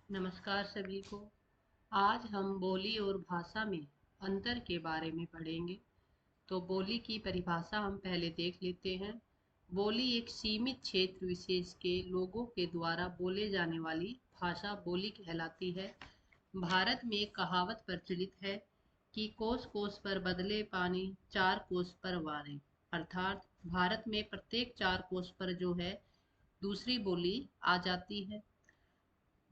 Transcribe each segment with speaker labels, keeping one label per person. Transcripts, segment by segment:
Speaker 1: नमस्कार सभी को। आज हम बोली और भाषा में अंतर के बारे में पढ़ेंगे। तो बोली की परिभाषा हम पहले देख लेते हैं। बोली एक सीमित क्षेत्र विशेष के लोगों के द्वारा बोले जाने वाली भाषा बोली कहलाती है। भारत में एक कहावत प्रचलित है कि कोस कोस पर बदले पानी, चार कोस पर वाणी। अर्थात भारत में प्रत्येक चार कोस पर जो है दूसरी बोली आ जाती है।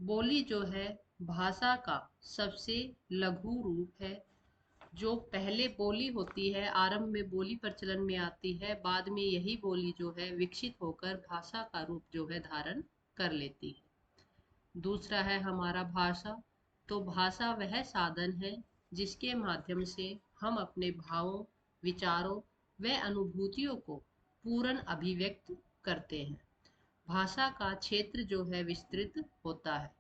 Speaker 1: बोली जो है भाषा का सबसे लघु रूप है। जो पहले बोली होती है, आरंभ में बोली प्रचलन में आती है, बाद में यही बोली जो है विकसित होकर भाषा का रूप जो है धारण कर लेती है। दूसरा है हमारा भाषा। तो भाषा वह साधन है जिसके माध्यम से हम अपने भावों, विचारों व अनुभूतियों को पूर्ण अभिव्यक्त करते हैं। भाषा का क्षेत्र जो है विस्तृत होता है।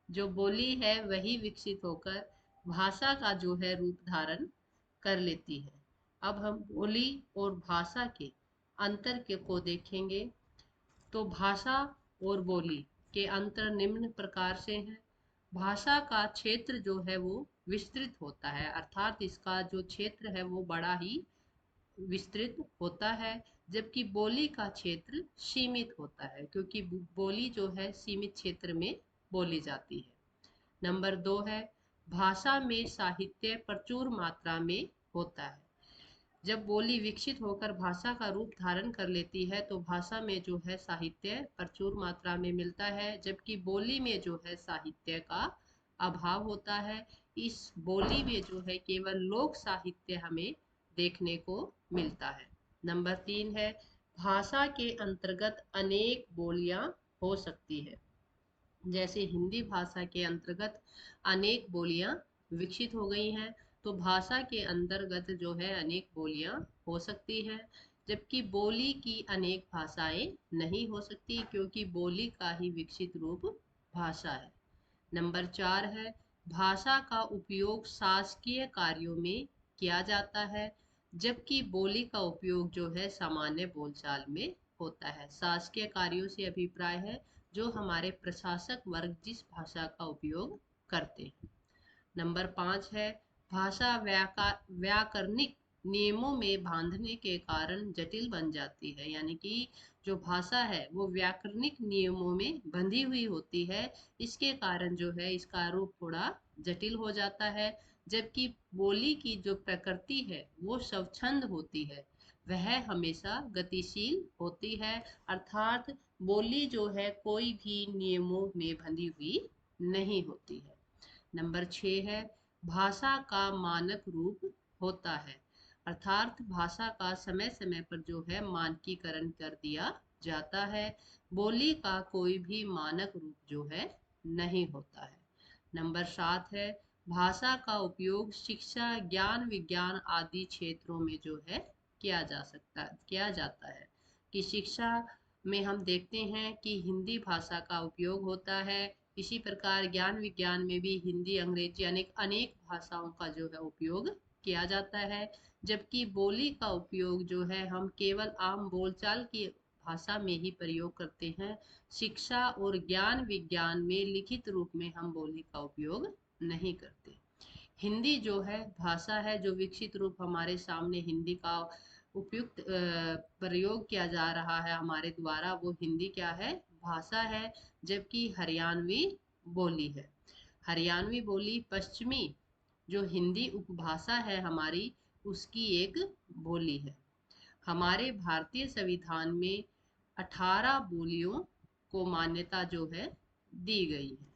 Speaker 1: जो बोली है वही विकसित होकर भाषा का जो है रूप धारण कर लेती है। अब हम बोली और भाषा के अंतर के को देखेंगे। तो भाषा और बोली के अंतर निम्न प्रकार से हैं। भाषा का क्षेत्र जो है वो विस्तृत होता है, अर्थात इसका जो क्षेत्र है वो बड़ा ही विस्तृत होता है। जबकि बोली का क्षेत्र सीमित होता है, क्योंकि बोली जो है सीमित क्षेत्र में बोली जाती है। नंबर 2 है भाषा में साहित्य प्रचुर मात्रा में होता है। जब बोली विकसित होकर भाषा का रूप धारण कर लेती है तो भाषा में जो है साहित्य प्रचुर मात्रा में मिलता है, जबकि बोली में जो है साहित्य का अभाव होता है। इस बोली में जो है केवल लोक साहित्य हमें देखने को मिलता है। नंबर 3 है भाषा के अंतर्गत अनेक बोलियां हो सकती है। जैसे हिंदी भाषा के अंतर्गत अनेक बोलियां विकसित हो गई हैं, तो भाषा के अंतर्गत जो है अनेक बोलियां हो सकती हैं। जबकि बोली की अनेक भाषाएं नहीं हो सकती, क्योंकि बोली का ही विकसित रूप भाषा है। नंबर 4 है भाषा का उपयोग शासकीय कार्यों में किया जाता है, जबकि बोली का उपयोग जो है सामान्य बोलचाल में होता है। शासकीय कार्यों से अभिप्राय है जो हमारे प्रशासक वर्ग जिस भाषा का उपयोग करते हैं। नंबर 5 है भाषा व्याकरणिक नियमों में बांधने के कारण जटिल बन जाती है। यानी कि जो भाषा है वो व्याकरणिक नियमों में बंधी हुई होती है, इसके कारण जो है इसका रूप थोड़ा जटिल हो जाता है। जबकि बोली की जो प्रकृति है वो स्वच्छंद होती है, वह हमेशा गतिशील होती है। अर्थात बोली जो है कोई भी नियमों में बंधी हुई नहीं होती है। नंबर 6 है भाषा का मानक रूप होता है, अर्थात भाषा का समय समय पर जो है मानकीकरण कर दिया जाता है। बोली का कोई भी मानक रूप जो है नहीं होता है। नंबर 7 है भाषा का उपयोग शिक्षा, ज्ञान, विज्ञान आदि क्षेत्रों में जो है किया जाता है। कि शिक्षा में हम देखते हैं कि हिंदी भाषा का उपयोग होता है। इसी प्रकार ज्ञान विज्ञान में भी हिंदी, अंग्रेजी अनेक अनेक भाषाओं का जो है उपयोग किया जाता है। जबकि बोली का उपयोग जो है हम केवल आम बोलचाल की भाषा में ही प्रयोग करते हैं। शिक्षा और ज्ञान विज्ञान में लिखित रूप में हम बोली का उपयोग नहीं करते। हिंदी जो है भाषा है, जो विकसित रूप हमारे सामने हिंदी का उपयुक्त प्रयोग किया जा रहा है हमारे द्वारा, वो हिंदी क्या है, भाषा है। जबकि हरियाणवी बोली है। हरियाणवी बोली पश्चिमी जो हिंदी उपभाषा है हमारी, उसकी एक बोली है। हमारे भारतीय संविधान में 18 बोलियों को मान्यता जो है दी गई है।